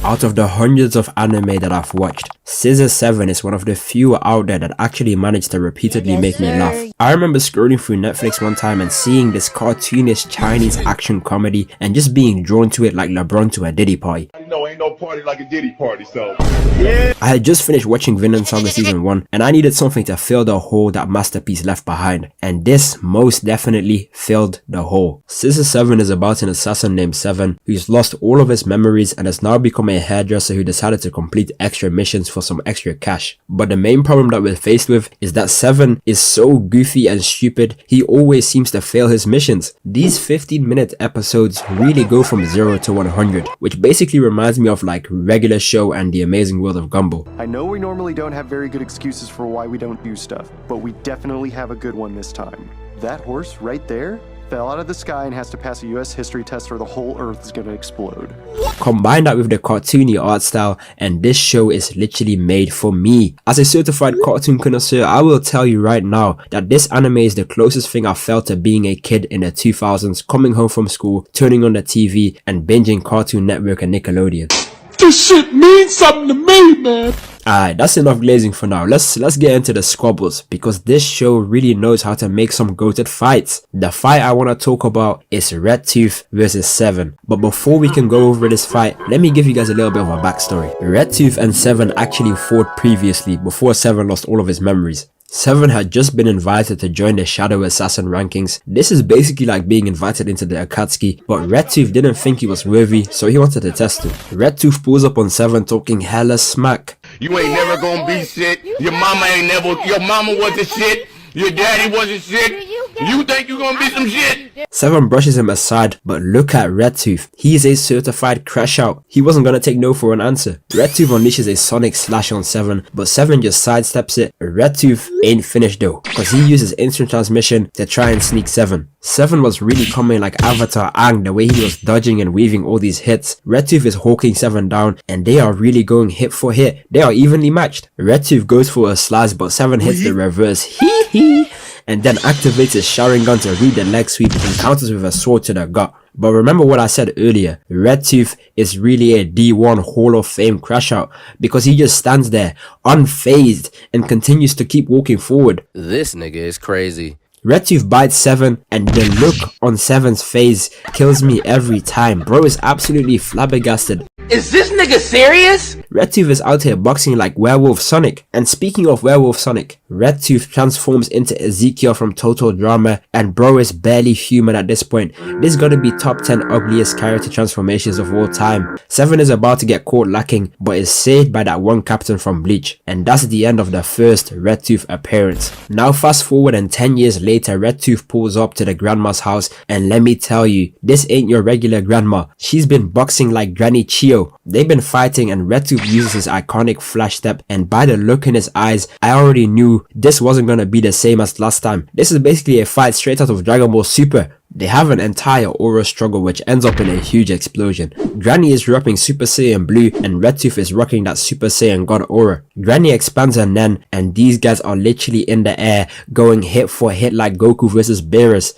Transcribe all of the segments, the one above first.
Out of the hundreds of anime that I've watched, Scissor Seven is one of the few out there that actually managed to repeatedly make me laugh. I remember scrolling through Netflix one time and seeing this cartoonish Chinese action comedy and just being drawn to it like LeBron to a Diddy party. No, ain't no party like a Diddy party, so yeah. I had just finished watching Vinland Saga season 1 and I needed something to fill the hole that masterpiece left behind, and this most definitely filled the hole. Scissor Seven is about an assassin named Seven who's lost all of his memories and has now become a hairdresser who decided to complete extra missions for some extra cash. But the main problem that we're faced with is that Seven is so goofy and stupid, he always seems to fail his missions. These 15-minute episodes really go from 0 to 100, which basically reminds me of like Regular Show and The Amazing World of Gumball. I know we normally don't have very good excuses for why we don't do stuff, but we definitely have a good one this time. That horse right there fell out of the sky and has to pass a US history test or the whole earth is gonna explode. Combine that with the cartoony art style and this show is literally made for me. As a certified cartoon connoisseur, I will tell you right now that this anime is the closest thing I felt to being a kid in the 2000s, coming home from school, turning on the TV and binging Cartoon Network and Nickelodeon. This shit means something to me, man. Alright, that's enough glazing for now. Let's get into the Squabbles, because this show really knows how to make some goated fights. The fight I want to talk about is Red Tooth versus Seven. But before we can go over this fight, let me give you guys a little bit of a backstory. Red Tooth and Seven actually fought previously before Seven lost all of his memories. Seven had just been invited to join the Shadow Assassin rankings. This is basically like being invited into the Akatsuki, but Red Tooth didn't think he was worthy, so he wanted to test him. Red Tooth pulls up on Seven talking hella smack. You ain't never gonna be shit. Your mama wasn't shit. Your daddy wasn't shit. You think you gonna be some shit? Seven brushes him aside, but look at Red Tooth. He is a certified crash out. He wasn't gonna take no for an answer. Red Tooth unleashes a sonic slash on Seven, but Seven just sidesteps it. Red Tooth ain't finished though, cause he uses instant transmission to try and sneak Seven. Seven was really coming like Avatar Aang, the way he was dodging and weaving all these hits. Red Tooth is hawking Seven down and they are really going hit for hit. They are evenly matched. Red Tooth goes for a slice but Seven hits the reverse hee hee and then activates his Sharingan to read the leg sweep and counters with a sword to the gut. But remember what I said earlier, Red Tooth is really a D1 Hall of Fame crash out because he just stands there unfazed and continues to keep walking forward. This nigga is crazy. Red Tooth bites Seven and the look on Seven's face kills me every time. Bro is absolutely flabbergasted. Is this nigga serious? Red Tooth is out here boxing like Werewolf Sonic. And speaking of Werewolf Sonic, Red Tooth transforms into Ezekiel from Total Drama and bro is barely human at this point. This gotta be top 10 ugliest character transformations of all time. Seven is about to get caught lacking but is saved by that one captain from Bleach. And that's the end of the first Red Tooth appearance. Now fast forward and 10 years later, Red Tooth pulls up to the grandma's house and let me tell you, this ain't your regular grandma. She's been boxing like Granny Chio. They've been fighting and Red Tooth uses his iconic flash step, and by the look in his eyes, I already knew this wasn't gonna be the same as last time. This is basically a fight straight out of Dragon Ball Super. They have an entire aura struggle which ends up in a huge explosion. Granny is rocking Super Saiyan Blue and Red Tooth is rocking that Super Saiyan God aura. Granny expands her Nen and these guys are literally in the air going hit for hit like Goku versus Beerus.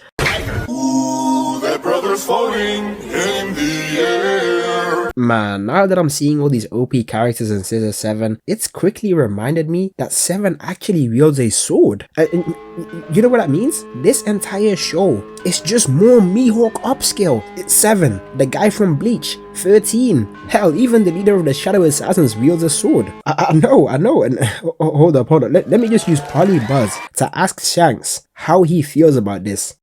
Ooh, that brother's floating in the air. Man, now that I'm seeing all these OP characters in Scissor 7, it's quickly reminded me that Seven actually wields a sword. You know what that means? This entire show is just more Mihawk upscale. It's Seven, the guy from Bleach. 13. Hell, even the leader of the Shadow Assassins wields a sword. I know. And hold up. Let me just use Polybuzz to ask Shanks how he feels about this.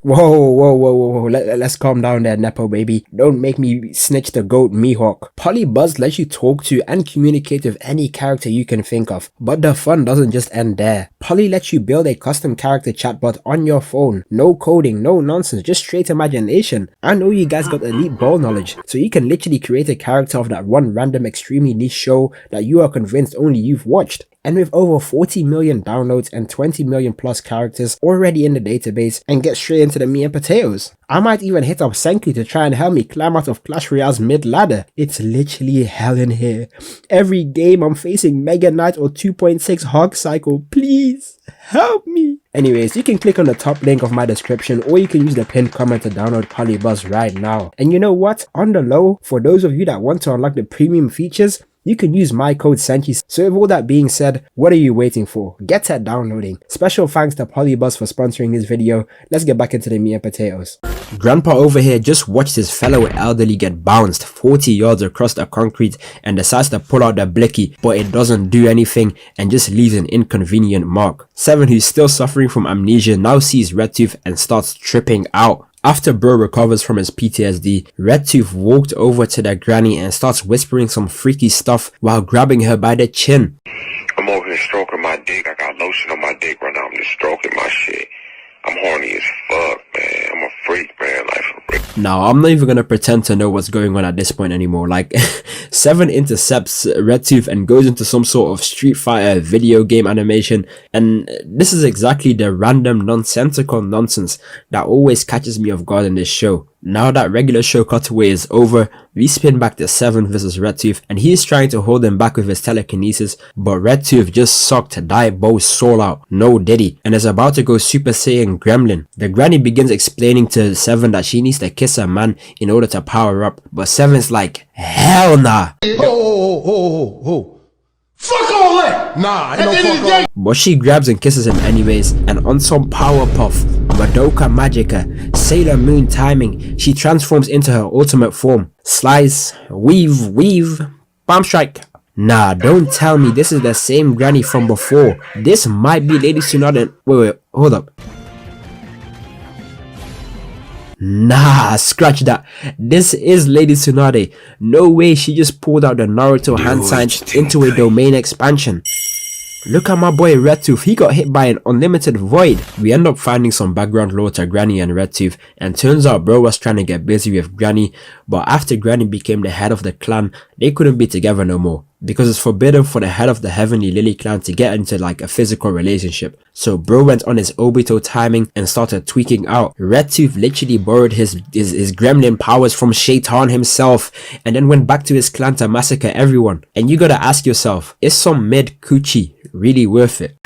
Whoa, let's calm down there, Nepo baby. Don't make me snitch the goat Mihawk. Polybuzz lets you talk to and communicate with any character you can think of. But the fun doesn't just end there. Poly lets you build a custom character chatbot on your phone. No coding, no nonsense, just straight imagination. I know you guys got elite ball knowledge, so you can literally create a character of that one random extremely niche show that you are convinced only you've watched. And with over 40 million downloads and 20 million plus characters already in the database, and get straight into the meat and potatoes. I might even hit up Senki to try and help me climb out of Clash Royale's mid ladder. It's literally hell in here. Every game I'm facing Mega Knight or 2.6 Hog Cycle. Please help me. Anyways, you can click on the top link of my description, or you can use the pinned comment to download Polybuzz right now. And you know what? On the low, for those of you that want to unlock the premium features, you can use my code Senshiig. So with all that being said, what are you waiting for? Get to downloading. Special thanks to Polybuzz for sponsoring this video. Let's get back into the meat and potatoes. Grandpa over here just watched his fellow elderly get bounced 40 yards across the concrete and decides to pull out the blicky, but it doesn't do anything and just leaves an inconvenient mark. Seven, who's still suffering from amnesia, now sees Redtooth and starts tripping out. After bro recovers from his PTSD, Redtooth walked over to their granny and starts whispering some freaky stuff while grabbing her by the chin. I'm over here stroking my dick. I got lotion on my dick right now. I'm just stroking my shit. I'm horny as fuck, man. I'm a freak, man. Like, for real. Now, I'm not even gonna pretend to know what's going on at this point anymore. Like, Seven intercepts Redtooth and goes into some sort of Street Fighter video game animation, and this is exactly the random nonsensical nonsense that always catches me off guard in this show. Now that regular show cutaway is over, we spin back to Seven versus Redtooth, and he is trying to hold him back with his telekinesis, but Redtooth just sucked Dai Bo's soul out, no diddy, and is about to go Super Saiyan Gremlin. The granny begins explaining to Seven that she needs to kiss her man in order to power up, but Seven's like, hell nah. Fuck all that! Nah, ain't no fuck all. But she grabs and kisses him anyways, and on some Powerpuff, Madoka Magica, Sailor Moon timing, she transforms into her ultimate form. Slice, weave, bomb strike. Nah, don't tell me this is the same granny from before. This might be Lady Tsunade. Wait, hold up. Nah, scratch that. This is Lady Tsunade. No way she just pulled out the Naruto hand signs into a domain expansion. Look at my boy Redtooth, he got hit by an unlimited void. We end up finding some background lore to Granny and Redtooth, and turns out bro was trying to get busy with Granny, but after Granny became the head of the clan, they couldn't be together no more, because it's forbidden for the head of the Heavenly Lily clan to get into like a physical relationship. So bro went on his Obito timing and started tweaking out. Redtooth literally borrowed his gremlin powers from Shaitan himself, and then went back to his clan to massacre everyone. And you gotta ask yourself, is some mid coochie really worth it?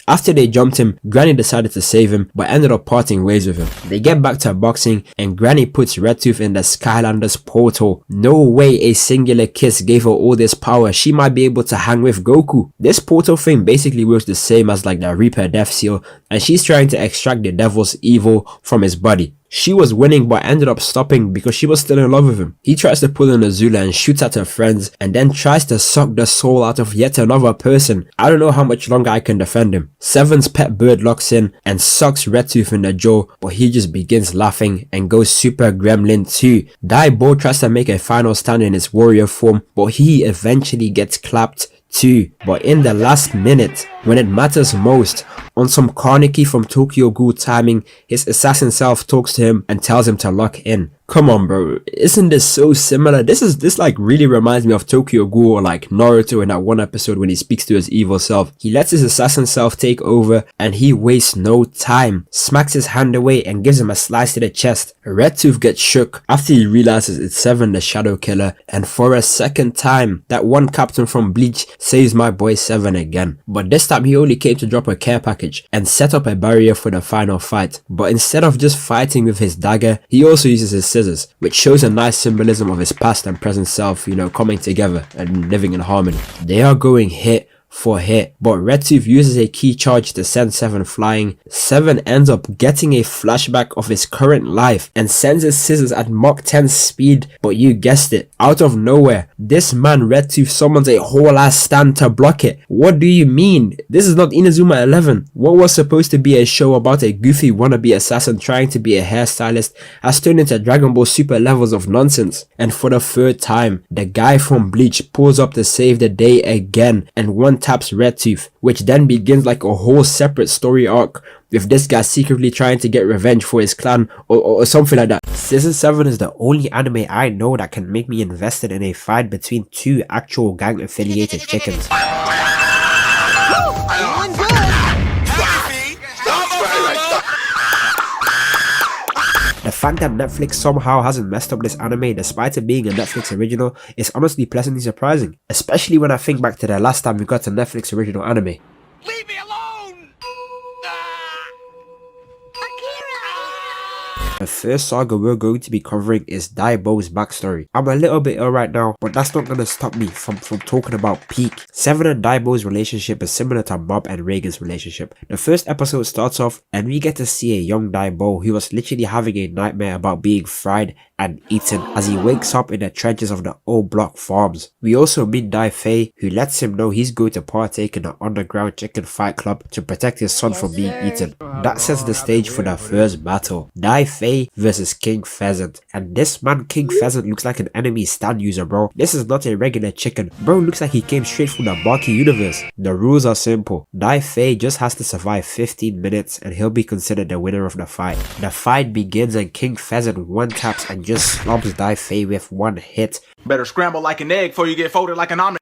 After they jumped him, Granny decided to save him, but ended up parting ways with him. They get back to boxing, and Granny puts Redtooth in the Skylanders portal. No way a singular kiss gave her all this power. She might be able to hang with Goku. This portal thing basically works the same as like the Reaper Death Seal, and she's trying to extract the devil's evil from his body. She was winning but ended up stopping because she was still in love with him. He tries to pull in Azula and shoots at her friends, and then tries to suck the soul out of yet another person. I don't know how much longer I can defend him. Seven's pet bird locks in and sucks Redtooth in the jaw, but he just begins laughing and goes Super Gremlin 2. Dai Bo tries to make a final stand in his warrior form, but he eventually gets clapped too. But in the last minute, when it matters most, on some Karniki from Tokyo Ghoul timing, his assassin self talks to him and tells him to lock in. Come on bro, isn't this so similar? This like really reminds me of Tokyo Ghoul or like Naruto in that one episode when he speaks to his evil self. He lets his assassin self take over and he wastes no time, smacks his hand away and gives him a slice to the chest. Redtooth gets shook after he realizes it's Seven the Shadow Killer, and for a second time, that one captain from Bleach saves my boy Seven again. But this time he only came to drop a care package and set up a barrier for the final fight. But instead of just fighting with his dagger, he also uses his scissors, which shows a nice symbolism of his past and present self, you know, coming together and living in harmony. They are going hit for hit, but Redtooth uses a key charge to send Seven flying. Seven ends up getting a flashback of his current life and sends his scissors at Mach 10 speed, but you guessed it, out of nowhere, this man Redtooth summons a whole ass stand to block it. What do you mean? This is not Inazuma 11. What was supposed to be a show about a goofy wannabe assassin trying to be a hairstylist has turned into Dragon Ball Super levels of nonsense. And for the third time, the guy from Bleach pulls up to save the day again, and one taps Red Tooth, which then begins like a whole separate story arc with this guy secretly trying to get revenge for his clan or something like that. Scissor 7 is the only anime I know that can make me invested in a fight between two actual gang affiliated chickens. The fact that Netflix somehow hasn't messed up this anime despite it being a Netflix original is honestly pleasantly surprising, especially when I think back to the last time we got a Netflix original anime. Leave me alone! The first saga we're going to be covering is Dai Bo's backstory. I'm a little bit ill right now, but that's not gonna stop me from talking about peak. Seven and Dai Bo's relationship is similar to Bob and Reagan's relationship. The first episode starts off and we get to see a young Dai Bo who was literally having a nightmare about being fried and eaten as he wakes up in the trenches of the old block farms. We also meet Dai Fei, who lets him know he's going to partake in the underground chicken fight club to protect his son from being eaten. That sets the stage for the first battle, Dai Fei versus King Pheasant. And this man King Pheasant looks like an enemy stand user, bro. This is not a regular chicken. Bro looks like he came straight from the Baki universe. The rules are simple. Dai Fei just has to survive 15 minutes and he'll be considered the winner of the fight. The fight begins and King Pheasant one taps and just slumps Dai Fei with one hit. Better scramble like an egg before you get folded like an omelet.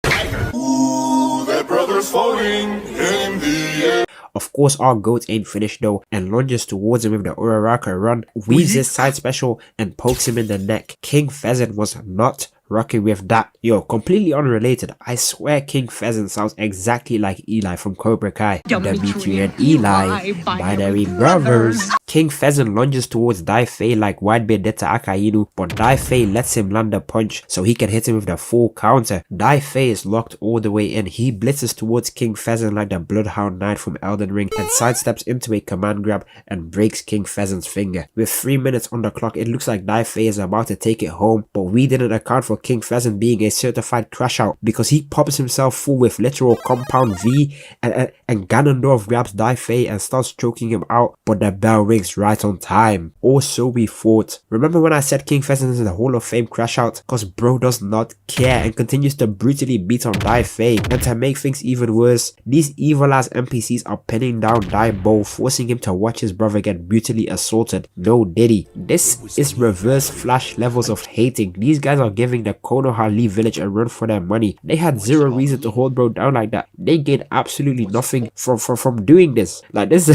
Ooh, that brother's floating in the air. Of course, our goat ain't finished though and lunges towards him with the Uraraka run, weaves his side special and pokes him in the neck. King Pheasant was not rocking with that. Yo, completely unrelated, I swear King Pheasant sounds exactly like Eli from Cobra Kai. Demetri and Eli, binary brothers. King Pheasant lunges towards Dai Fei like Whitebeard did to Akainu, but Dai Fei lets him land a punch so he can hit him with the full counter. Dai Fei is locked all the way in. He blitzes towards King Pheasant like the Bloodhound Knight from Elden Ring and sidesteps into a command grab and breaks King Pheasant's finger. With 3 minutes on the clock, it looks like Dai Fei is about to take it home, but we didn't account for King Pheasant being a certified crash out because he pops himself full with literal compound V and Ganondorf grabs Dai Fei and starts choking him out, but the bell rings right on time. Or so we thought. Remember when I said King Pheasant is the Hall of Fame crash out? Cause bro does not care and continues to brutally beat on Dai Fei. And to make things even worse, these evil ass NPCs are pinning down Dai Bo, forcing him to watch his brother get brutally assaulted. No diddy. This is reverse Flash levels of hating. These guys are giving the Konoha Lee village a run for their money. They had zero reason to hold bro down like that. They gained absolutely nothing from doing this. Like this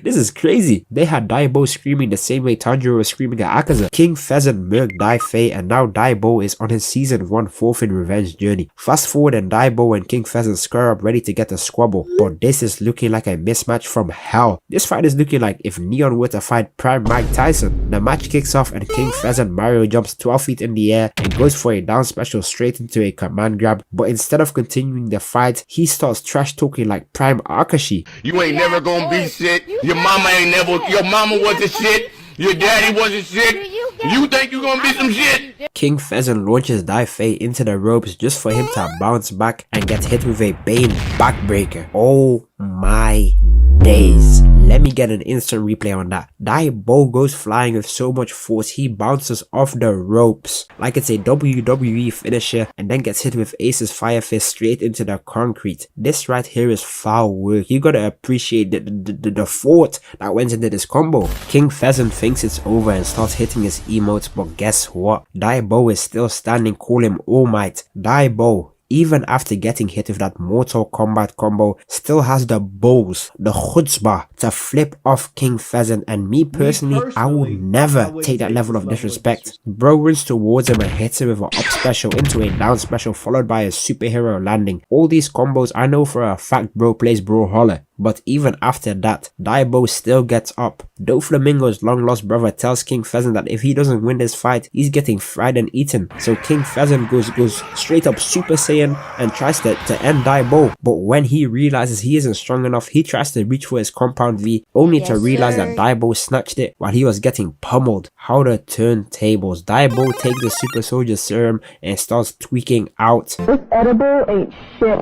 this is crazy. They had Dai Bo screaming the same way Tanjiro was screaming at Akaza. King Pheasant murked Dai Fei and now Dai Bo is on his season 1 4th in revenge journey. Fast forward and Dai Bo and King Pheasant square up ready to get a squabble, but this is looking like a mismatch from hell. This fight is looking like if Neon were to fight Prime Mike Tyson. The match kicks off and King Pheasant Mario jumps 12 feet in the air and goes for a down special straight into a command grab, but instead of continuing the fight, he starts trash talking like Prime Akashi. You ain't never gonna be shit. Your mama ain't never, your mama wasn't shit. Your daddy wasn't shit. You think you gonna be some shit? King Pheasant launches Dai Fei into the ropes just for him to bounce back and get hit with a Bane backbreaker. Oh my days. Let me get an instant replay on that. Dai Bo goes flying with so much force he bounces off the ropes like it's a WWE finisher and then gets hit with Ace's Fire Fist straight into the concrete. This right here is foul work. You gotta appreciate the thought that went into this combo. King Pheasant thinks it's over and starts hitting his emotes, but guess what? Dai Bo is still standing. Call him All Might. Dai Bo, even after getting hit with that Mortal Kombat combo, still has the balls, the chutzpah to flip off King Pheasant, and me personally, I will never take that level of disrespect. Bro runs towards him and hits him with an up special into a down special followed by a superhero landing. All these combos I know for a fact bro plays Brawlhalla. But even after that, Dai Bo still gets up. Doflamingo's long lost brother tells King Pheasant that if he doesn't win this fight, he's getting fried and eaten. So King Pheasant goes straight up Super Saiyan and tries to end Dai Bo. But when he realizes he isn't strong enough, he tries to reach for his compound V, only to realize that Dai Bo snatched it while he was getting pummeled. How to turn tables. Dai Bo takes the Super Soldier Serum and starts tweaking out. This edible ain't shit.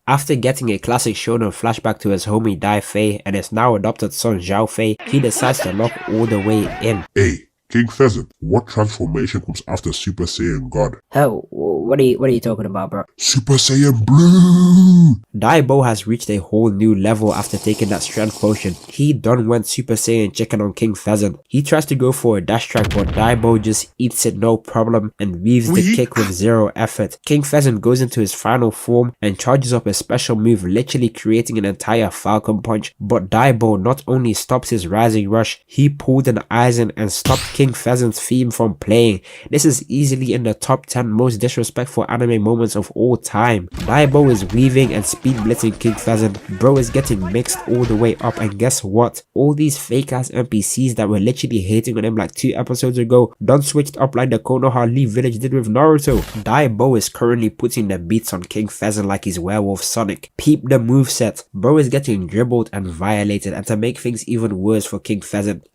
After getting a classic shonen flashback to his homie Dai Fei and his now adopted son Zhao Fei, he decides to lock all the way in. Hey, King Pheasant, what transformation comes after Super Saiyan God? Hell, what are you talking about, bro? Super Saiyan Blue! Dai Bo has reached a whole new level after taking that strength potion. He done went Super Saiyan chicken on King Pheasant. He tries to go for a dash track, but Dai Bo just eats it no problem and weaves the kick with zero effort. King Pheasant goes into his final form and charges up a special move, literally creating an entire Falcon Punch. But Dai Bo not only stops his rising rush, he pulled an Aizen and stopped King Pheasant's theme from playing. This is easily in the top 10 most disrespectful anime moments of all time. Dai Bo is weaving and speed blitzing King Pheasant. Bro is getting mixed all the way up, and guess what? All these fake ass NPCs that were literally hating on him like 2 episodes ago done switched up like the Konoha Leaf Village did with Naruto. Dai Bo is currently putting the beats on King Pheasant like he's Werewolf Sonic. Peep the moveset. Bro is getting dribbled and violated, and to make things even worse for King Pheasant,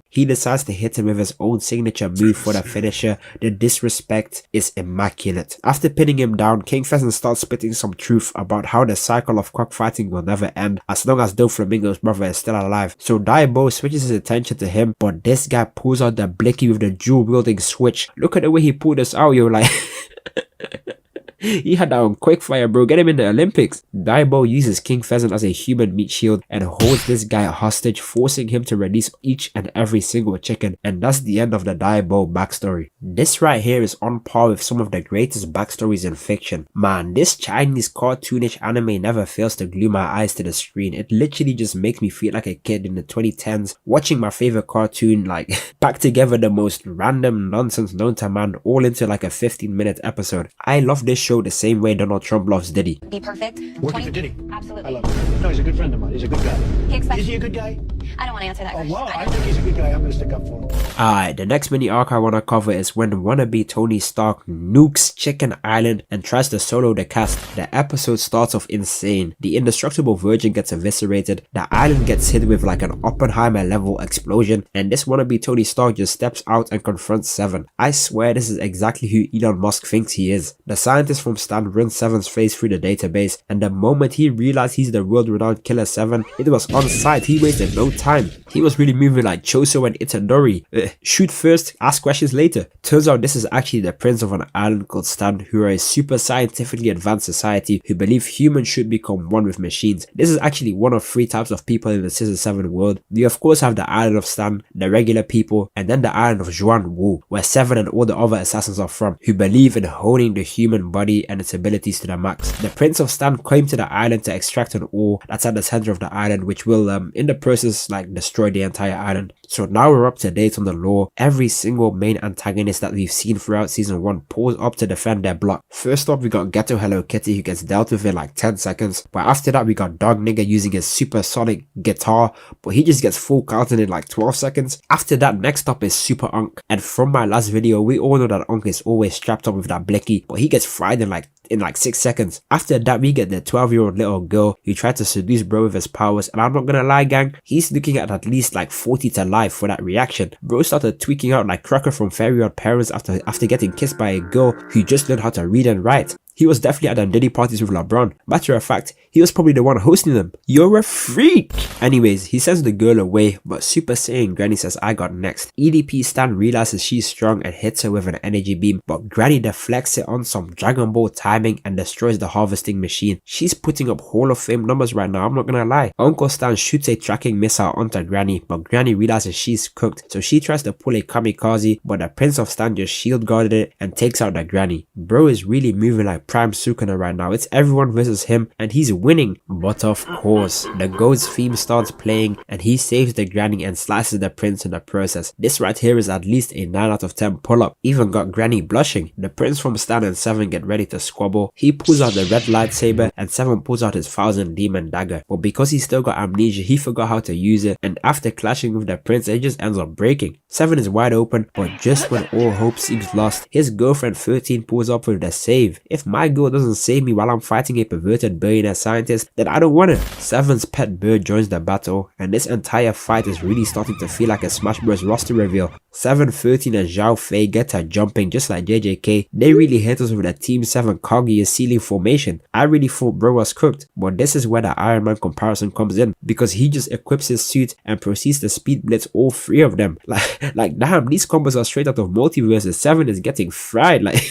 he decides to hit him with his own signature move for the finisher. The disrespect is immaculate. After pinning him down, King Pheasant starts spitting some truth about how the cycle of cockfighting will never end as long as Doflamingo's brother is still alive. So Dai Bo switches his attention to him, but this guy pulls out the blicky with the dual wielding switch. Look at the way he pulled this out, yo, like he had that on Quickfire, bro. Get him in the Olympics. Dai Bo uses King Pheasant as a human meat shield and holds this guy hostage, forcing him to release each and every single chicken. And that's the end of the Dai Bo backstory. This right here is on par with some of the greatest backstories in fiction. Man, this Chinese cartoonish anime never fails to glue my eyes to the screen. It literally just makes me feel like a kid in the 2010s watching my favorite cartoon like pack together the most random nonsense known to man all into like a 15-minute episode. I love this show the same way Donald Trump loves Diddy. Be perfect. Working for Diddy. Absolutely. I love him. No, he's a good friend of mine. He's a good guy. Is he a good guy? I don't want to answer that question. Well, I think he's a good guy. I'm going to stick up for him. Alright, the next mini arc I want to cover is when wannabe Tony Stark nukes Chicken Island and tries to solo the cast. The episode starts off insane. The indestructible virgin gets eviscerated, the island gets hit with like an Oppenheimer level explosion, and this wannabe Tony Stark just steps out and confronts Seven. I swear this is exactly who Elon Musk thinks he is. The scientist from Stan runs Seven's face through the database, and the moment he realized he's the world-renowned Killer 7, it was on sight. He wasted no time. He was really moving like Choso and Itadori. Shoot first, ask questions later. Turns out this is actually the prince of an island called Stan, who are a super scientifically advanced society who believe humans should become one with machines. This is actually one of 3 types of people in the Scissor 7 world. We of course have the island of Stan, the regular people, and then the island of Zhuan Wu, where Seven and all the other assassins are from, who believe in honing the human body and its abilities to the max. The Prince of Stan came to the island to extract an ore that's at the center of the island, which will in the process like destroy the entire island. So now we're up to date on the lore. Every single main antagonist that we've seen throughout season 1 pulls up to defend their block. First up, we got Ghetto Hello Kitty, who gets dealt with in like 10 seconds. But after that, we got Dog Nigga using his supersonic guitar, but he just gets full counted in like 12 seconds. After that, next up is Super Unk. And from my last video, we all know that Unk is always strapped up with that blicky, but he gets fried in like 6 seconds. After that, we get the 12-year-old little girl who tried to seduce bro with his powers, and I'm not gonna lie gang, he's looking at least like 40 to life for that reaction. Bro started tweaking out like Cracker from Fairy Odd Parents after getting kissed by a girl who just learned how to read and write. He was definitely at them Diddy parties with LeBron. Matter of fact, he was probably the one hosting them. You're a freak! Anyways, he sends the girl away, but Super Saiyan Granny says I got next. EDP Stan realizes she's strong and hits her with an energy beam, but Granny deflects it on some Dragon Ball timing and destroys the harvesting machine. She's putting up Hall of Fame numbers right now, I'm not gonna lie. Uncle Stan shoots a tracking missile onto Granny, but Granny realizes she's cooked, so she tries to pull a kamikaze, but the Prince of Stan just shield guarded it and takes out the Granny. Bro is really moving like Prime Sukuna right now. It's everyone versus him and he's winning. But of course, the Goat's theme starts playing and he saves the Granny and slices the Prince in the process. This right here is at least a 9 out of 10 pull-up. Even got Granny blushing. The Prince from Stan and Seven get ready to squabble. He pulls out the red lightsaber and Seven pulls out his 1000 demon dagger. But because he still got amnesia, he forgot how to use it, and after clashing with the Prince, it just ends up breaking. Seven is wide open, but just when all hope seems lost, his girlfriend 13 pulls up with the save. If my my girl doesn't save me while I'm fighting a perverted billionaire scientist, then I don't want it. Seven's pet bird joins the battle, and this entire fight is really starting to feel like a Smash Bros roster reveal. 7, 13 and Zhao Fei get her jumping just like JJK. They really hit us with a Team 7 Kagi ceiling formation. I really thought bro was cooked, but this is where the Iron Man comparison comes in, because he just equips his suit and proceeds to speed blitz all 3 of them. Like damn, these combos are straight out of Multiverse. 7 is getting fried, like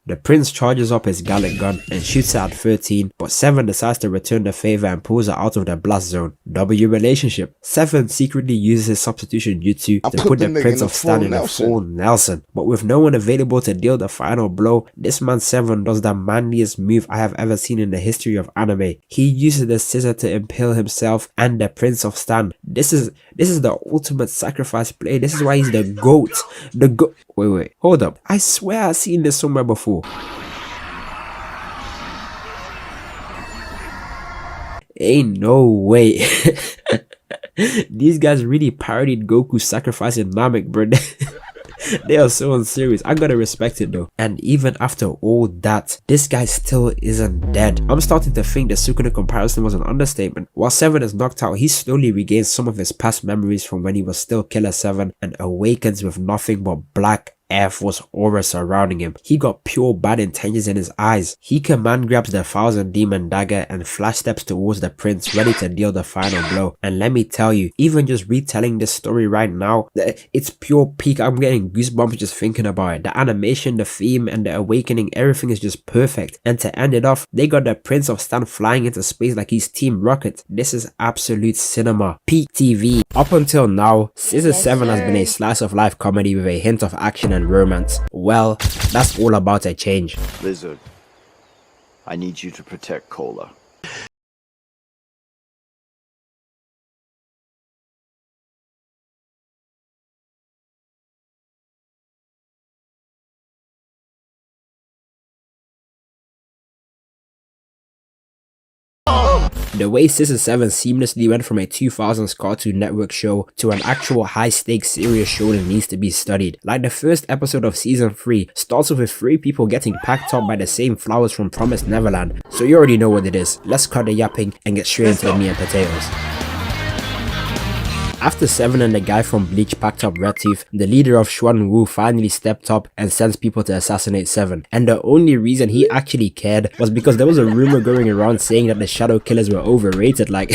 The prince charges up his Gallic gun and shoots at 13, but 7 decides to return the favor and pulls her out of the blast zone. W relationship. 7 secretly uses his substitution jutsu to put the Prince of Stan in a full Nelson, but with no one available to deal the final blow, this man 7 does the manliest move I have ever seen in the history of anime. He uses the scissor to impale himself and the Prince of Stan. This is the ultimate sacrifice play. This is why he's the GOAT. Wait, hold up. I swear I've seen this somewhere before. Ain't no way. These guys really parodied Goku sacrificing Namek, bro. They are so unserious. I gotta respect it though. And even after all that, this guy still isn't dead. I'm starting to think the Sukuna comparison was an understatement. While 7 is knocked out, he slowly regains some of his past memories from when he was still Killer 7 and awakens with nothing but black Air Force aura surrounding him. He got pure bad intentions in his eyes. He command grabs the 1000 Demon Dagger and flash steps towards the prince, ready to deal the final blow. And let me tell you, even just retelling this story right now, it's pure peak. I'm getting goosebumps just thinking about it. The animation, the theme, and the awakening, everything is just perfect. And to end it off, they got the Prince of Stan flying into space like he's Team Rocket. This is absolute cinema. Peak TV. Up until now, Scissor 7 has been a slice of life comedy with a hint of action and romance. Well, that's all about a change. Lizard, I need you to protect Cola. The way Scissor 7 seamlessly went from a 2000s Cartoon Network show to an actual high-stakes serious shonen needs to be studied. Like the first episode of season 3 starts off with 3 people getting packed up by the same flowers from Promised Neverland. So you already know what it is. Let's cut the yapping and get straight into the meat and potatoes. After 7 and the guy from Bleach packed up Red Tooth, the leader of Xuan Wu finally stepped up and sends people to assassinate 7. And the only reason he actually cared was because there was a rumor going around saying that the Shadow Killers were overrated. Like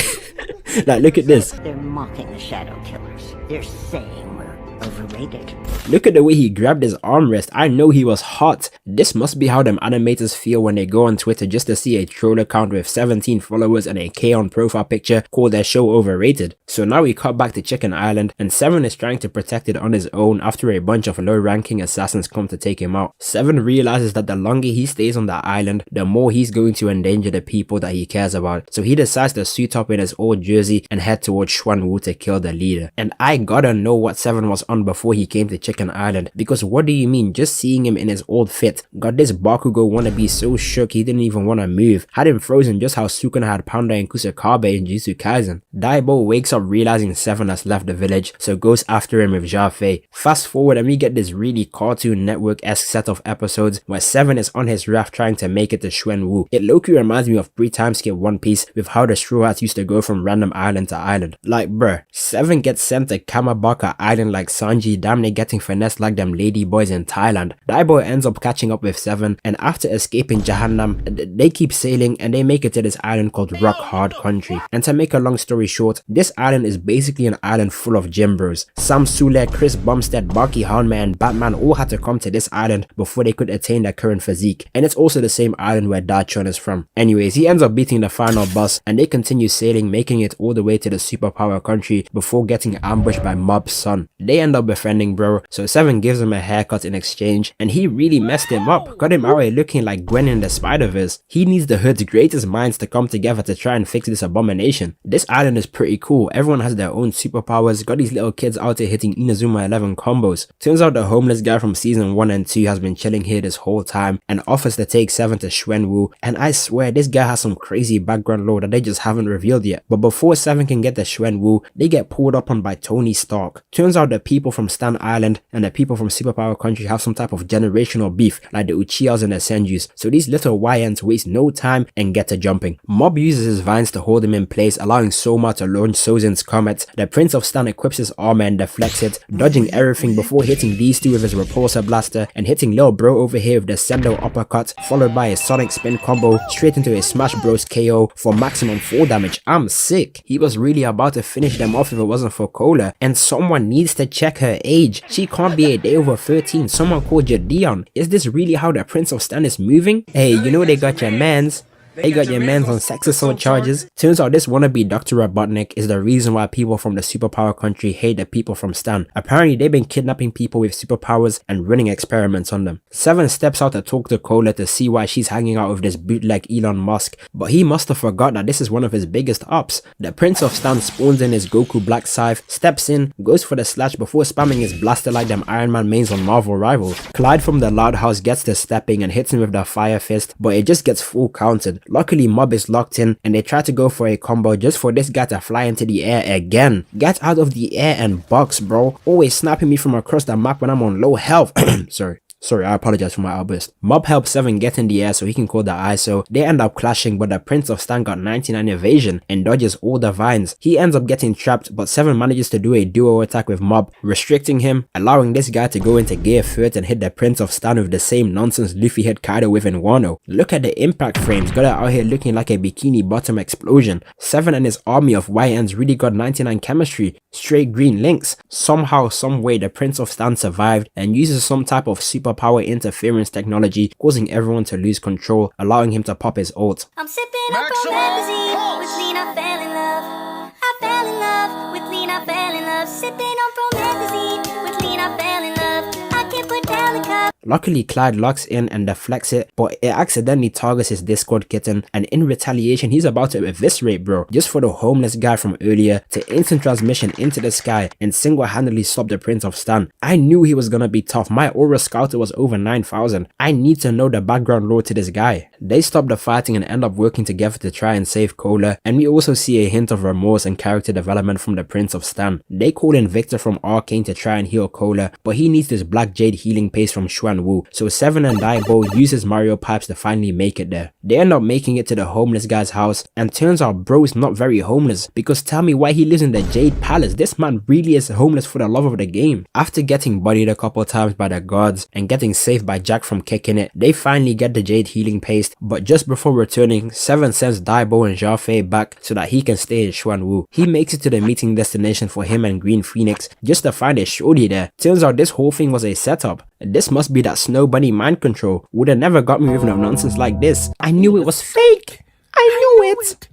look at this. They're mocking the Shadow Killers. They're saying we're overrated. Look at the way he grabbed his armrest. I know he was hot. This must be how them animators feel when they go on Twitter just to see a troll account with 17 followers and a K-on profile picture call their show overrated. So now we cut back to Chicken Island and 7 is trying to protect it on his own after a bunch of low-ranking assassins come to take him out. 7 realizes that the longer he stays on the island, the more he's going to endanger the people that he cares about. So he decides to suit up in his old jersey and head towards Xuan Wu to kill the leader. And I gotta know what 7 was on before he came to Chicken Island, because what do you mean, just seeing him in his old fit got this Bakugo wannabe so shook he didn't even want to move, had him frozen just how Sukuna had Panda and Kusakabe in Jujutsu Kaisen. Dai Bo wakes up realizing 7 has left the village, so goes after him with Zhao Fei. Fast forward and we get this really Cartoon Network-esque set of episodes where 7 is on his raft trying to make it to Xuan Wu. It low-key reminds me of pre-timeskip One Piece with how the Straw Hats used to go from random island to island. Like bruh, 7 gets sent to Kamabaka Island like Sanji, damn near getting finessed like them lady boys in Thailand. Dai Bo ends up catching up with 7, and after escaping Jahannam, they keep sailing and they make it to this island called Rock Hard Country. And to make a long story short, this island is basically an island full of gym bros. Sam Sule, Chris Bumstead, Baki Hanma and Batman all had to come to this island before they could attain their current physique. And it's also the same island where Dachon is from. Anyways, he ends up beating the final boss and they continue sailing, making it all the way to the superpower country before getting ambushed by Mob's son. They end up befriending bro, so 7 gives him a haircut in exchange, and he really messed him up, got him out here looking like Gwen in the Spider-Verse. He needs the hood's greatest minds to come together to try and fix this abomination. This island is pretty cool, everyone has their own superpowers, got these little kids out here hitting Inazuma 11 combos. Turns out the homeless guy from season 1 and 2 has been chilling here this whole time and offers to take 7 to Xuan Wu, and I swear this guy has some crazy background lore that they just haven't revealed yet. But before 7 can get to Xuan Wu, they get pulled up on by Tony Stark. Turns out the people people from Stan Island and the people from Superpower Country have some type of generational beef like the Uchihas and the Senjus, so these little YNs waste no time and get to jumping. Mob uses his vines to hold him in place, allowing Soma to launch Sozin's comet. The Prince of Stan equips his armor and deflects it, dodging everything before hitting these two with his repulsor blaster and hitting Lil Bro over here with the Sendo uppercut, followed by a Sonic spin combo straight into a Smash Bros KO for maximum 4 damage. I'm sick. He was really about to finish them off if it wasn't for Cola, and someone needs to check her age. She can't be a day over 13. Someone called you Dion. Is this really how the Prince of Stan is moving? Hey, you know they got your mans. They got your mans on sex assault charges. Turns out this wannabe Dr. Robotnik is the reason why people from the Superpower Country hate the people from Stan. Apparently they've been kidnapping people with superpowers and running experiments on them. Seven steps out to talk to Cola to see why she's hanging out with this bootleg Elon Musk, but he must have forgot that this is one of his biggest ups. The Prince of Stan spawns in his Goku Black Scythe, steps in, goes for the slash before spamming his blaster like them Iron Man mains on Marvel Rivals. Clyde from the Loud House gets to stepping and hits him with the Fire Fist, but it just gets full counted. Luckily Mob is locked in and they try to go for a combo just for this guy to fly into the air again. Get out of the air and box, bro. Always snapping me from across the map when I'm on low health. Sorry, I apologize for my outburst. Mob helps Seven get in the air so he can call the ISO. They end up clashing, but the Prince of Stan got 99 evasion and dodges all the vines. He ends up getting trapped, but Seven manages to do a duo attack with Mob, restricting him, allowing this guy to go into gear 3rd and hit the Prince of Stan with the same nonsense Luffy hit Kaido with in Wano. Look at the impact frames, got it out here looking like a bikini bottom explosion. Seven and his army of YNs really got 99 chemistry, straight green links. Somehow, someway the Prince of Stan survived and uses some type of superpower interference technology, causing everyone to lose control, allowing him to pop his ult. I'm sipping up promethazine with lean, I fell in love. I fell in love with lean, I fell in love. Sipping on promethazine with lean, I fell in love. I can't put down the cup. Luckily Clyde locks in and deflects it, but it accidentally targets his Discord kitten, and in retaliation he's about to eviscerate bro, just for the homeless guy from earlier to instant transmission into the sky and single-handedly stop the Prince of Stan. I knew he was gonna be tough. My aura scouter was over 9,000. I need to know the background lore to this guy. They stop the fighting and end up working together to try and save Cola, and we also see a hint of remorse and character development from the Prince of Stan. They call in Victor from Arcane to try and heal Cola, but he needs this Black Jade healing paste from Xuan Wu, so Seven and Dai Bo uses Mario pipes to finally make it there. They end up making it to the homeless guy's house, and turns out bro is not very homeless, because tell me why he lives in the Jade Palace. This man really is homeless for the love of the game. After getting bodied a couple times by the guards and getting saved by Jack from kicking it, they finally get the Jade healing paste, but just before returning, Seven sends Dai Bo and Xiaofei back so that he can stay in Xuan Wu. He makes it to the meeting destination for him and Green Phoenix just to find a shorty there. Turns out this whole thing was a setup. This must be that Snow Bunny mind control. Would have never got me with no nonsense like this. I knew it was fake. I knew it.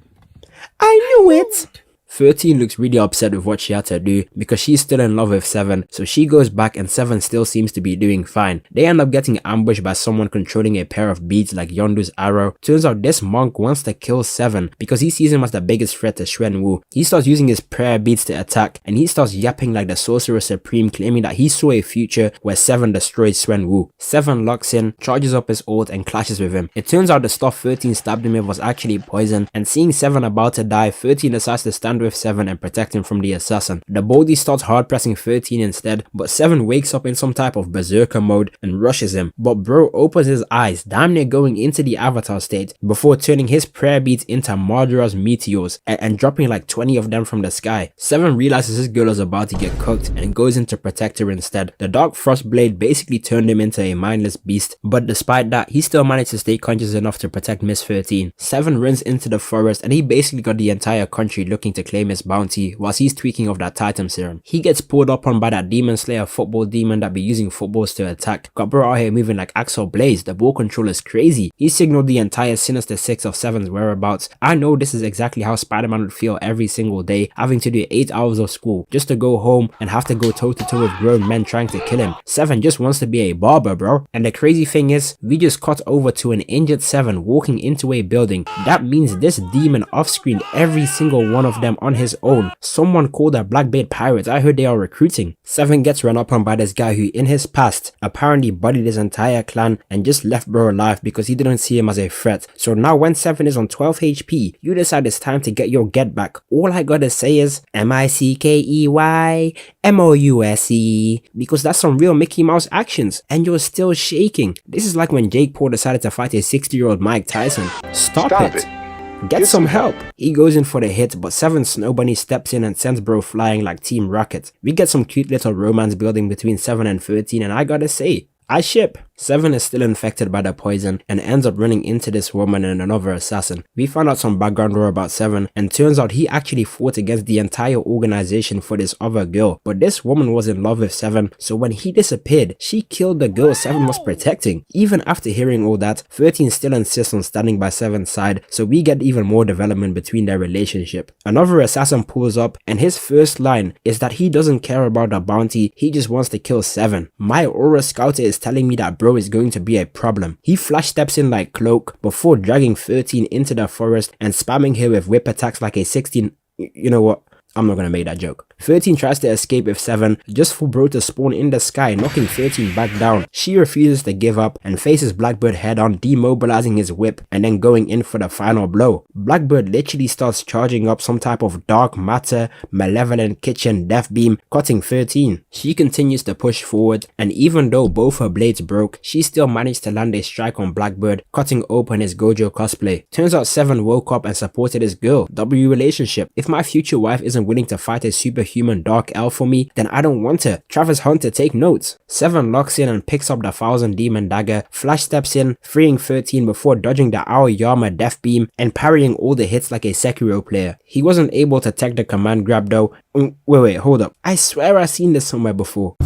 I knew it. 13 looks really upset with what she had to do because she's still in love with 7, so she goes back and 7 still seems to be doing fine. They end up getting ambushed by someone controlling a pair of beads like Yondu's arrow. Turns out this monk wants to kill 7 because he sees him as the biggest threat to Xuan Wu. He starts using his prayer beads to attack, and he starts yapping like the Sorcerer Supreme, claiming that he saw a future where 7 destroys Xuan Wu. 7 locks in, charges up his ult and clashes with him. It turns out the stuff 13 stabbed him with was actually poison, and seeing 7 about to die, 13 decides to stand with 7 and protect him from the assassin. The Baldy starts hard pressing 13 instead, but 7 wakes up in some type of berserker mode and rushes him, but bro opens his eyes, damn near going into the avatar state, before turning his prayer beads into Madara's meteors and dropping like 20 of them from the sky. 7 realizes his girl is about to get cooked and goes in to protect her instead. The Dark Frost Blade basically turned him into a mindless beast, but despite that, he still managed to stay conscious enough to protect Miss 13. 7 runs into the forest and he basically got the entire country looking to claim his bounty whilst he's tweaking off that Titan serum. He gets pulled up on by that Demon Slayer football demon that be using footballs to attack. Got bro out here moving like Axel Blaze. The ball control is crazy. He signaled the entire Sinister 6 of 7's whereabouts. I know this is exactly how Spider-Man would feel every single day, having to do 8 hours of school just to go home and have to go toe to toe with grown men trying to kill him. 7 just wants to be a barber, bro. And the crazy thing is, we just cut over to an injured 7 walking into a building. That means this demon off screen, every single one of them on his own. Someone called the Blackbeard Pirates. I heard they are recruiting. 7 gets run up on by this guy who in his past apparently buddied his entire clan and just left bro alive because he didn't see him as a threat. So now when 7 is on 12 HP, you decide it's time to get your get back. All I gotta say is MICKEYMOUSE, because that's some real Mickey Mouse actions and you're still shaking. This is like when Jake Paul decided to fight a 60-year-old Mike Tyson. Stop it. Get some help. He goes in for the hit, but 7 Snow Bunny steps in and sends bro flying like Team Rocket. We get some cute little romance building between 7 and 13, and I gotta say, I ship. 7 is still infected by the poison and ends up running into this woman and another assassin. We found out some background lore about 7 and turns out he actually fought against the entire organization for this other girl, but this woman was in love with 7, so when he disappeared, she killed the girl 7 was protecting. Even after hearing all that, 13 still insists on standing by 7's side, so we get even more development between their relationship. Another assassin pulls up and his first line is that he doesn't care about the bounty, he just wants to kill 7. My aura scouter is telling me that bro is going to be a problem. He flash steps in like Cloak before dragging 13 into the forest and spamming her with whip attacks like a 16. You know what? I'm not gonna make that joke. 13 tries to escape with 7 just for bro to spawn in the sky, knocking 13 back down. She refuses to give up and faces Blackbird head on, demobilizing his whip and then going in for the final blow. Blackbird literally starts charging up some type of dark matter, malevolent kitchen death beam, cutting 13. She continues to push forward and even though both her blades broke, she still managed to land a strike on Blackbird, cutting open his Gojo cosplay. Turns out 7 woke up and supported his girl. W relationship. If my future wife isn't willing to fight a superhuman dark elf for me, then I don't want her. Travis Hunter, take notes. 7 locks in and picks up the 1000 demon dagger, flash steps in, freeing 13 before dodging the Aoyama death beam and parrying all the hits like a Sekiro player. He wasn't able to tech the command grab though. Wait, hold up. I swear I've seen this somewhere before.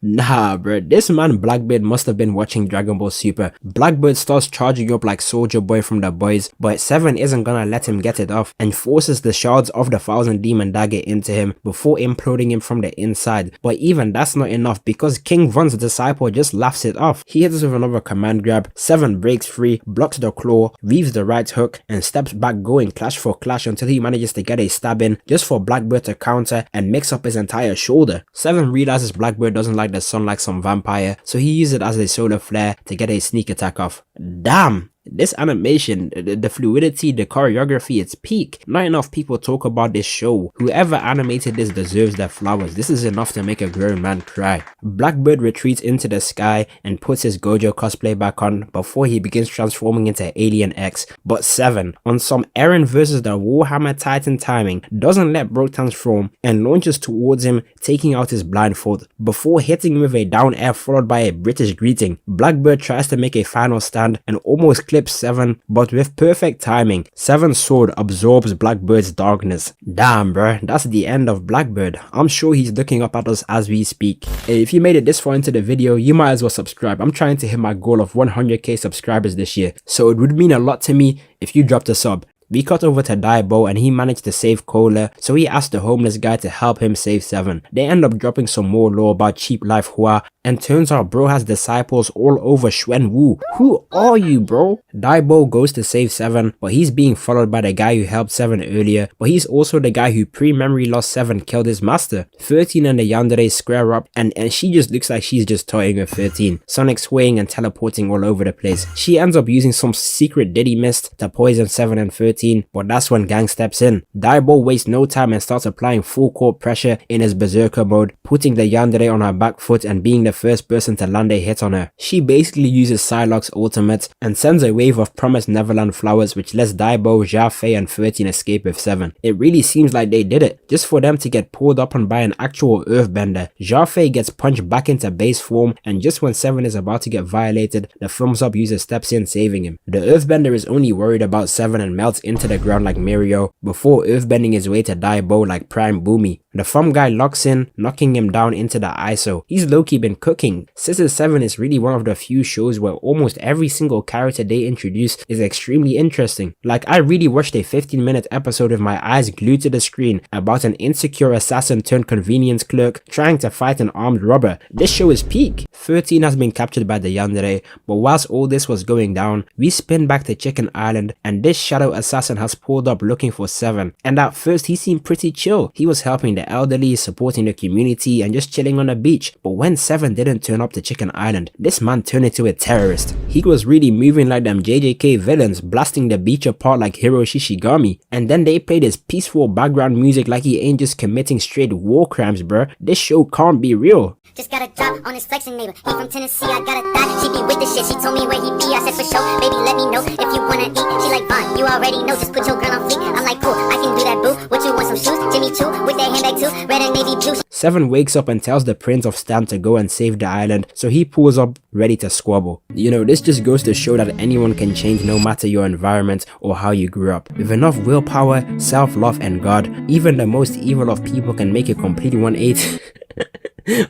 Nah bruh, this man Blackbird must have been watching Dragon Ball Super. Blackbird starts charging up like Soldier Boy from the boys, but 7 isn't gonna let him get it off and forces the shards of the 1000 demon dagger into him before imploding him from the inside. But even that's not enough because King Von's disciple just laughs it off. He hits with another command grab, 7 breaks free, blocks the claw, weaves the right hook and steps back going clash for clash until he manages to get a stab in just for Blackbird to counter and mix up his entire shoulder. 7 realizes Blackbird doesn't like the sun like some vampire, so he uses it as a solar flare to get a sneak attack off. Damn! This animation, the fluidity, the choreography, it's peak. Not enough people talk about this show. Whoever animated this deserves their flowers. This is enough to make a grown man cry. Blackbird retreats into the sky and puts his Gojo cosplay back on before he begins transforming into Alien X. But 7, on some Eren versus the Warhammer Titan timing, doesn't let bro transform and launches towards him, taking out his blindfold before hitting him with a down air followed by a British greeting. Blackbird tries to make a final stand and almost clips 7, but with perfect timing, 7's sword absorbs Blackbird's darkness. Damn bruh, that's the end of Blackbird. I'm sure he's looking up at us as we speak. If you made it this far into the video, you might as well subscribe. I'm trying to hit my goal of 100k subscribers this year, so it would mean a lot to me if you dropped a sub. We cut over to Dai Bo and he managed to save Cola, so he asked the homeless guy to help him save 7. They end up dropping some more lore about Cheap Life Hua, and turns out bro has disciples all over Xuan Wu. Who are you bro? Dai Bo goes to save 7, but he's being followed by the guy who helped 7 earlier, but he's also the guy who pre-memory lost 7 killed his master. 13 and the Yandere square up and she just looks like she's just toying with 13. Sonic swaying and teleporting all over the place. She ends up using some secret Diddy mist to poison 7 and 13, but that's when Gang steps in. Dai Bo wastes no time and starts applying full court pressure in his berserker mode, putting the Yandere on her back foot and being the first person to land a hit on her. She basically uses Psylocke's ultimate and sends a wave of Promised Neverland flowers which lets Dai Bo, Jia-Fei and 13 escape with 7. It really seems like they did it, just for them to get pulled up on by an actual earthbender. Jia-Fei gets punched back into base form and just when 7 is about to get violated, the thumbs up user steps in saving him. The earthbender is only worried about 7 and melts into the ground like Mirio before earthbending his way to Dai Bo like Prime Boomy. The thumb guy locks in, knocking him down into the ISO. He's low-key been cooking. Scissor Seven is really one of the few shows where almost every single character they introduce is extremely interesting. Like I really watched a 15-minute episode with my eyes glued to the screen about an insecure assassin turned convenience clerk trying to fight an armed robber. This show is peak. 13 has been captured by the Yandere, but whilst all this was going down, we spin back to Chicken Island and this shadow assassin assassin has pulled up looking for Seven, and at first he seemed pretty chill. He was helping the elderly, supporting the community, and just chilling on the beach. But when Seven didn't turn up to Chicken Island, this man turned into a terrorist. He was really moving like them JJK villains, blasting the beach apart like Hiro Shishigami. And then they played his peaceful background music like he ain't just committing straight war crimes, bruh. This show can't be real. Just got a drop on his flexing neighbor. He from Tennessee, I got a thought. She be with the shit. She told me where he be. I said for sure. Baby, let me know if you wanna eat. She like, fine, you already know. Just put your gun on fleek. I'm like, cool, I can do that, boo. What you want, some shoes? Jimmy Choo with that handbag too. Red and navy blue. Seven wakes up and tells the Prince of Stan to go and save the island, so he pulls up ready to squabble. You know, this just goes to show that anyone can change no matter your environment or how you grew up. With enough willpower, self-love, and God, even the most evil of people can make a complete 180.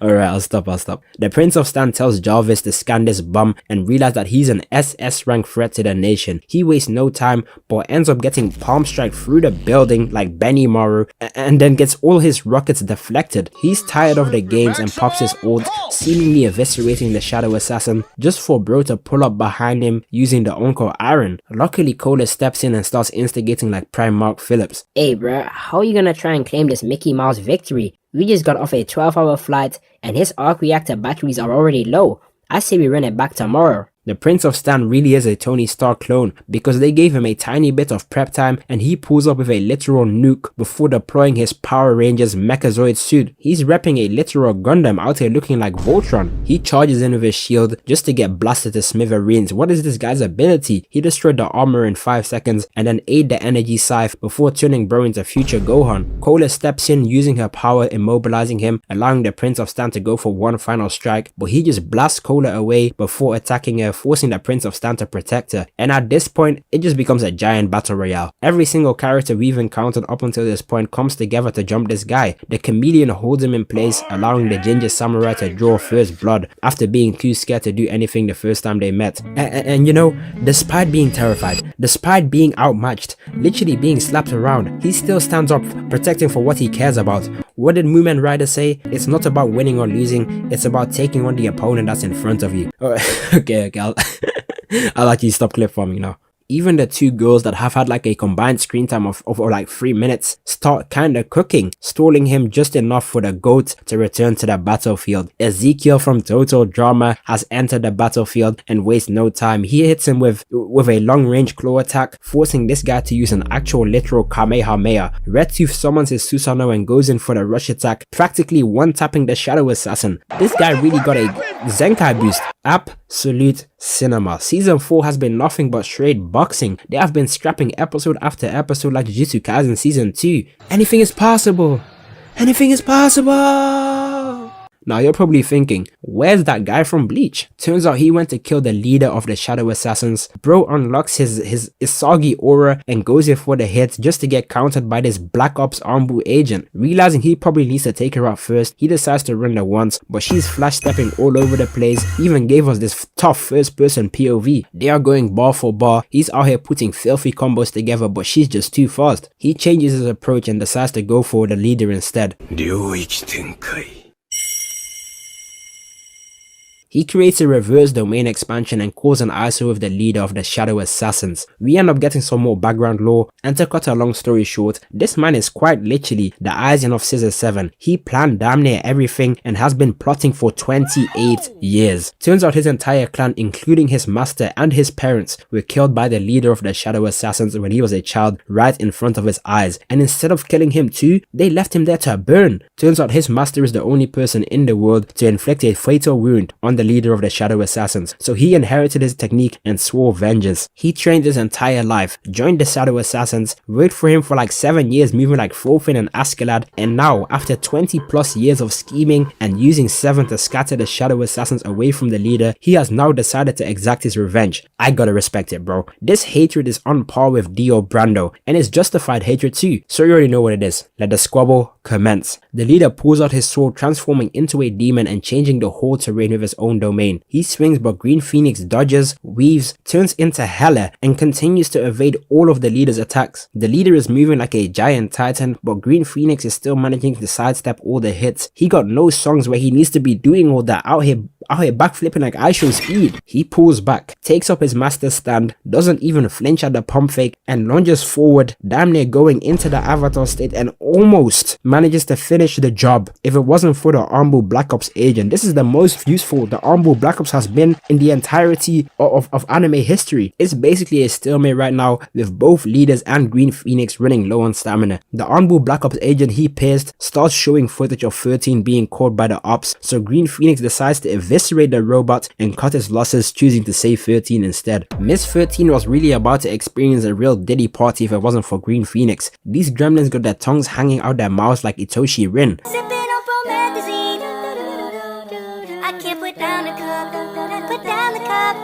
Alright, I'll stop. The Prince of Stan tells Jarvis to scan this bum and realize that he's an SS rank threat to the nation. He wastes no time but ends up getting palm strike through the building like Benny Morrow and then gets all his rockets deflected. He's tired of the games and pops his ult, seemingly eviscerating the Shadow Assassin just for bro to pull up behind him using the Uncle Iron. Luckily Cola steps in and starts instigating like Prime Mark Phillips. Hey bruh, how are you gonna try and claim this Mickey Mouse victory? We just got off a 12-hour flight and his arc reactor batteries are already low. I say we run it back tomorrow. The Prince of Stan really is a Tony Stark clone because they gave him a tiny bit of prep time and he pulls up with a literal nuke before deploying his Power Rangers Mechazoid suit. He's repping a literal Gundam out here looking like Voltron. He charges in with his shield just to get blasted to smithereens. What is this guy's ability? He destroyed the armor in 5 seconds and then ate the energy scythe before turning bro into future Gohan. Cola steps in using her power, immobilizing him, allowing the Prince of Stan to go for one final strike, but he just blasts Cola away before attacking her, forcing the Prince of Stan to protect her. And at this point, it just becomes a giant battle royale. Every single character we've encountered up until this point comes together to jump this guy. The chameleon holds him in place, allowing the ginger samurai to draw first blood after being too scared to do anything the first time they met. And you know, despite being terrified, despite being outmatched, literally being slapped around, he still stands up, protecting for what he cares about. What did Moomin Rider say? It's not about winning or losing, it's about taking on the opponent that's in front of you. Okay, I'll actually stop clip for me now. Even the two girls that have had like a combined screen time of like 3 minutes start kinda cooking, stalling him just enough for the GOAT to return to the battlefield. Ezekiel from Total Drama has entered the battlefield and wastes no time. He hits him with a long range claw attack, forcing this guy to use an actual literal Kamehameha. Red Tooth summons his Susanoo and goes in for the rush attack, practically one-tapping the Shadow Assassin. This guy really got a Zenkai boost. Absolute cinema. Season 4 has been nothing but straight boxing. They have been scrapping episode after episode like Jujutsu Kaisen Season 2. Anything is possible. Anything is possible. Now you're probably thinking, where's that guy from Bleach? Turns out he went to kill the leader of the Shadow Assassins. Bro unlocks his Isagi aura and goes in for the hit just to get countered by this Black Ops Anbu agent. Realizing he probably needs to take her out first, he decides to run the once, but she's flash stepping all over the place, even gave us this tough first person POV. They are going bar for bar, he's out here putting filthy combos together, but she's just too fast. He changes his approach and decides to go for the leader instead. He creates a reverse domain expansion and calls an ISO with the leader of the Shadow Assassins. We end up getting some more background lore, and to cut a long story short, this man is quite literally the Aizen of Scissor 7. He planned damn near everything and has been plotting for 28 years. Turns out his entire clan, including his master and his parents, were killed by the leader of the Shadow Assassins when he was a child right in front of his eyes, and instead of killing him too, they left him there to burn. Turns out his master is the only person in the world to inflict a fatal wound on the leader of the Shadow Assassins, so he inherited his technique and swore vengeance. He trained his entire life, joined the Shadow Assassins, worked for him for like 7 years moving like Thorfinn and Askeladd, and now after 20 plus years of scheming and using Seven to scatter the Shadow Assassins away from the leader, he has now decided to exact his revenge. I gotta respect it, bro. This hatred is on par with Dio Brando, and it's justified hatred too, so you already know what it is. Let the squabble commence. The leader pulls out his sword, transforming into a demon and changing the whole terrain with his own own domain. He swings, but Green Phoenix dodges, weaves, turns into Hela, and continues to evade all of the leader's attacks. The leader is moving like a giant titan, but Green Phoenix is still managing to sidestep all the hits. He got no songs where he needs to be doing all that out here backflipping like I show speed. He pulls back, takes up his master stand, doesn't even flinch at the pump fake, and lunges forward, damn near going into the avatar state, and almost manages to finish the job. If it wasn't for the Armbull Black Ops agent, this is the most useful the Armbull Black Ops has been in the entirety of anime history. It's basically a stalemate right now, with both leaders and Green Phoenix running low on stamina. The Armbull Black Ops agent he pissed starts showing footage of 13 being caught by the ops, so Green Phoenix decides to eviscerate the robot and cut his losses, choosing to save 13 instead. Miss 13 was really about to experience a real Diddy party if it wasn't for Green Phoenix. These gremlins got their tongues hanging out their mouths like Itoshi Rin. I can't put down the cup, put down the cup.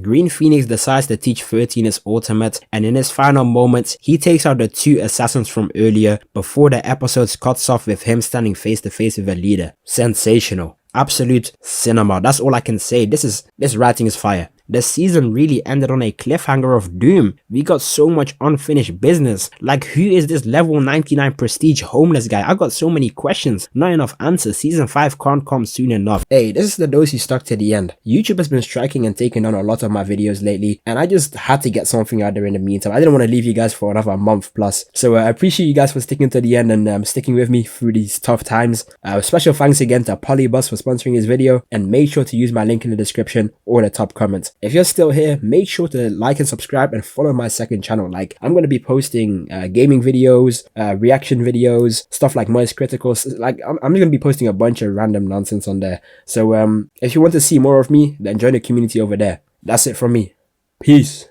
Green Phoenix decides to teach 13 his ultimate, and in his final moments, he takes out the 2 assassins from earlier before the episode cuts off with him standing face to face with a leader. Sensational. Absolute cinema. That's all I can say. This writing is fire. The season really ended on a cliffhanger of doom. We got so much unfinished business. Like, who is this level 99 prestige homeless guy? I got so many questions, not enough answers. Season 5 can't come soon enough. Hey, this is the dose who stuck to the end. YouTube has been striking and taking on a lot of my videos lately, and I just had to get something out there in the meantime. I didn't want to leave you guys for another month plus. So I appreciate you guys for sticking to the end and sticking with me through these tough times. Special thanks again to Polybus for sponsoring his video, and make sure to use my link in the description or the top comment. If you're still here, make sure to like and subscribe and follow my second channel. Like, I'm going to be posting gaming videos, reaction videos, stuff like Moist Criticals. Like, I'm going to be posting a bunch of random nonsense on there. So if you want to see more of me, then join the community over there. That's it from me. Peace.